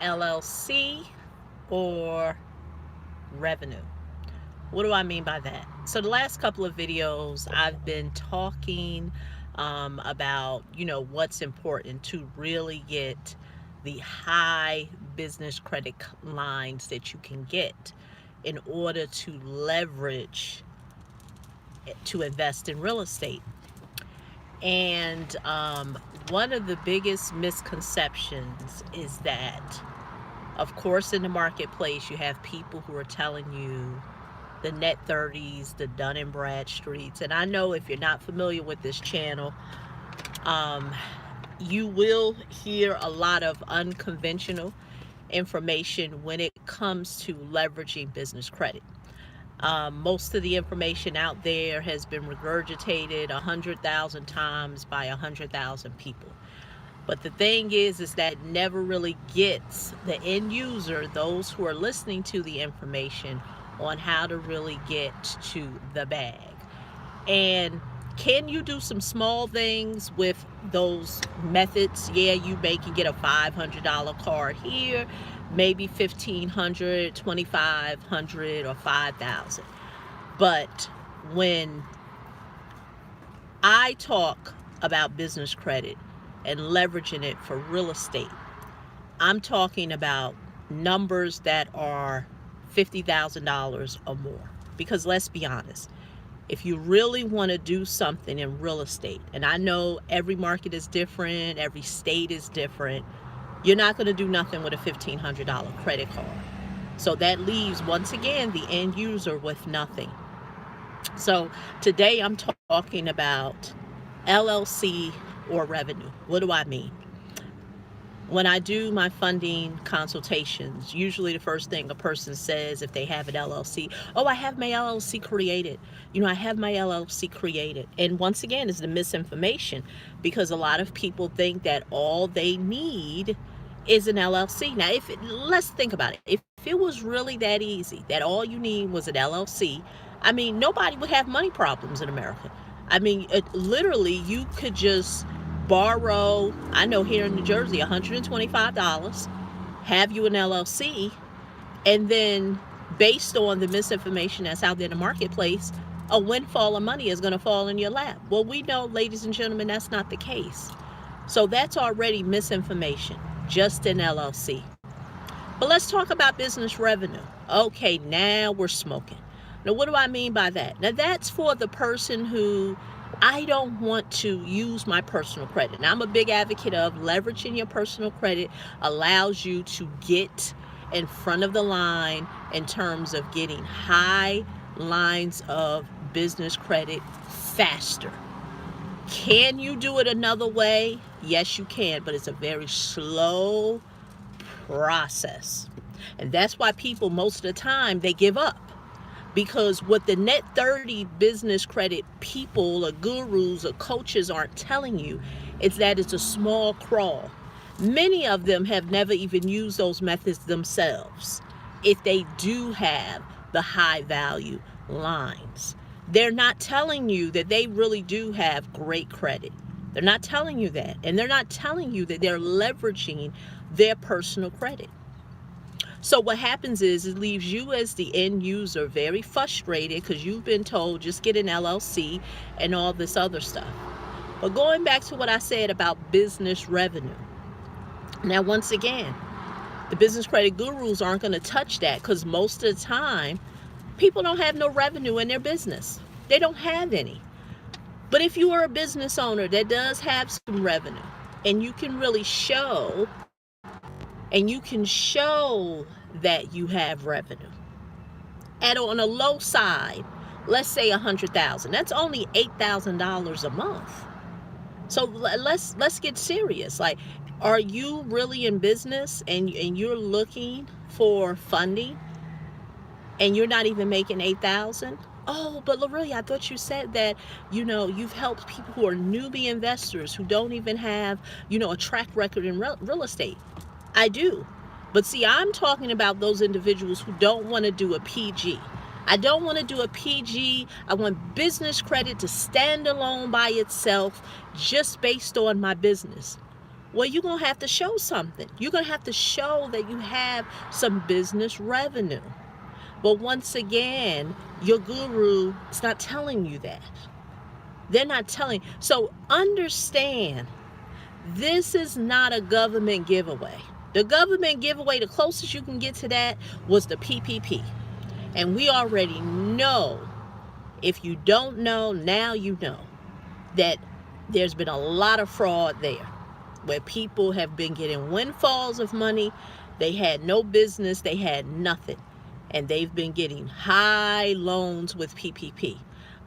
LLC or revenue. What do I mean by that? So the last couple of videos I've been talking about, what's important to really get the high business credit lines that you can get in order to leverage to invest in real estate. And one of the biggest misconceptions is that, of course, in the marketplace, you have people who are telling you the net 30s, the Dun and Bradstreets. And I know if you're not familiar with this channel, um, you will hear a lot of unconventional information when it comes to leveraging business credit. Most of the information out there has been regurgitated 100,000 times by 100,000 people. But the thing is that never really gets the end user, those who are listening to the information, on how to really get to the bag. And can you do some small things with those methods? Yeah, you may can get a $500 card here, maybe $1,500, $2,500, or $5,000. But when I talk about business credit and leveraging it for real estate, I'm talking about numbers that are $50,000 or more. Because let's be honest, if you really want to do something in real estate, and I know every market is different, every state is different, you're not going to do nothing with a $1,500 credit card. So that leaves, once again, the end user with nothing. So today I'm talking about LLC or revenue. What do I mean? When I do my funding consultations, usually the first thing a person says if they have an LLC, oh, I have my LLC created. I have my LLC created. And once again, it's the misinformation, because a lot of people think that all they need is an LLC. Now, let's think about it. If it was really that easy, that all you need was an LLC, I mean, nobody would have money problems in America. I mean, literally, you could just borrow, I know here in New Jersey, $125, have you an LLC, and then based on the misinformation that's out there in the marketplace, a windfall of money is going to fall in your lap. Well, we know, ladies and gentlemen, that's not the case. So that's already misinformation, just an LLC. But let's talk about business revenue. Okay, now we're smoking. Now, what do I mean by that? Now, that's for the person who, I don't want to use my personal credit. Now, I'm a big advocate of leveraging your personal credit allows you to get in front of the line in terms of getting high lines of business credit faster. Can you do it another way? Yes, you can, but it's a very slow process. And that's why people, most of the time, they give up. Because what the net 30 business credit people or gurus or coaches aren't telling you is that it's a small crawl. Many of them have never even used those methods themselves. If they do have the high value lines, they're not telling you that they really do have great credit. They're not telling you that. And they're not telling you that they're leveraging their personal credit. So what happens is it leaves you as the end user very frustrated because you've been told just get an LLC and all this other stuff. But going back to what I said about business revenue. Now, once again, the business credit gurus aren't going to touch that because most of the time, people don't have no revenue in their business. They don't have any. But if you are a business owner that does have some revenue and you can really show that you have revenue and on a low side, let's say 100,000, that's only $8,000 a month. So let's get serious. Like, are you really in business and you're looking for funding and you're not even making 8,000? Oh, but Lorelli, I thought you said that, you've helped people who are newbie investors who don't even have, a track record in real estate. I do. But see, I'm talking about those individuals who don't want to do a PG. I don't want to do a PG. I want business credit to stand alone by itself just based on my business. Well, you're going to have to show something. You're going to have to show that you have some business revenue. But once again, your guru is not telling you that. They're not telling. So understand, this is not a government giveaway. The government giveaway, the closest you can get to that was the PPP. And we already know, if you don't know, now you know, that there's been a lot of fraud there, where people have been getting windfalls of money. They had no business, they had nothing, and they've been getting high loans with PPP.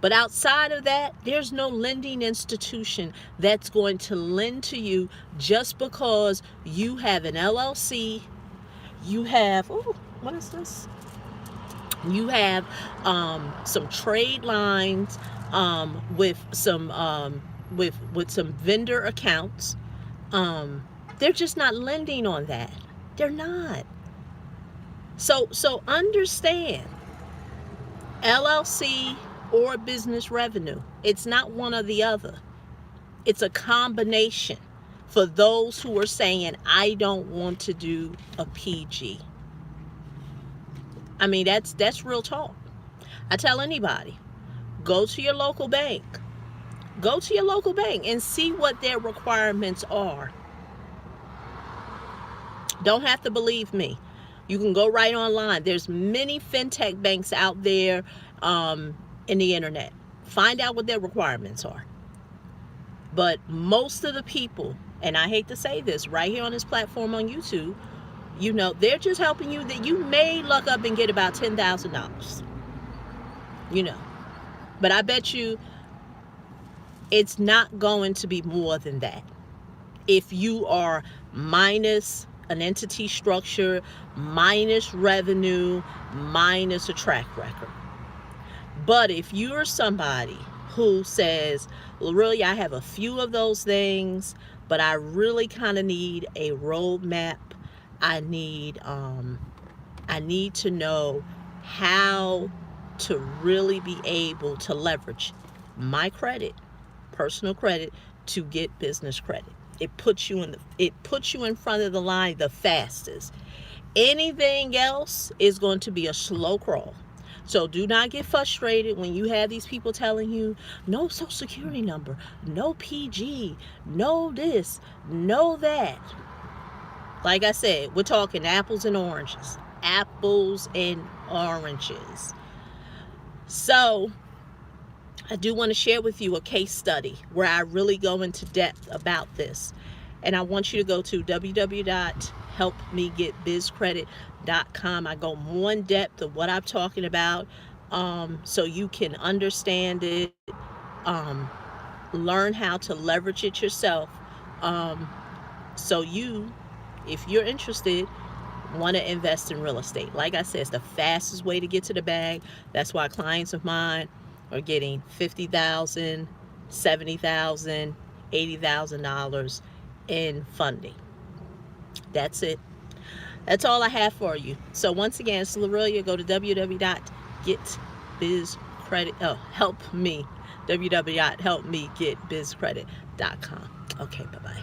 But outside of that, there's no lending institution that's going to lend to you just because you have an LLC, you have, oh, what is this? You have some trade lines with some vendor accounts. They're just not lending on that. They're not. So understand, LLC or business revenue, it's not one or the other. It's a combination for those who are saying, I don't want to do a PG. I mean, that's real talk. I tell anybody, go to your local bank. Go to your local bank and see what their requirements are. Don't have to believe me. You can go right online. There's many fintech banks out there in the internet. Find out what their requirements are. But most of the people, and I hate to say this, right here on this platform on YouTube, you know, they're just helping you that you may luck up and get about $10,000. You know. But I bet you it's not going to be more than that. If you are minus an entity structure, minus revenue, minus a track record. But if you're somebody who says, well, really, I have a few of those things, but I really kind of need a roadmap. I need to know how to really be able to leverage my credit, personal credit, to get business credit. It puts you in front of the line the fastest. Anything else is going to be a slow crawl. So do not get frustrated when you have these people telling you, no social security number, no PG, no this, no that. Like I said, we're talking apples and oranges. Apples and oranges. So I do want to share with you a case study where I really go into depth about this. And I want you to go to www.helpmegetbizcredit.com. I go more in depth of what I'm talking about, so you can understand it, learn how to leverage it yourself. So you, if you're interested, want to invest in real estate. Like I said, it's the fastest way to get to the bag. That's why clients of mine are getting $50,000, $70,000, $80,000 in funding. That's it. That's all I have for you. So once again, it's Lorelia. Go to www.getbizcredit. Help me. www.helpmegetbizcredit.com. Okay, bye-bye.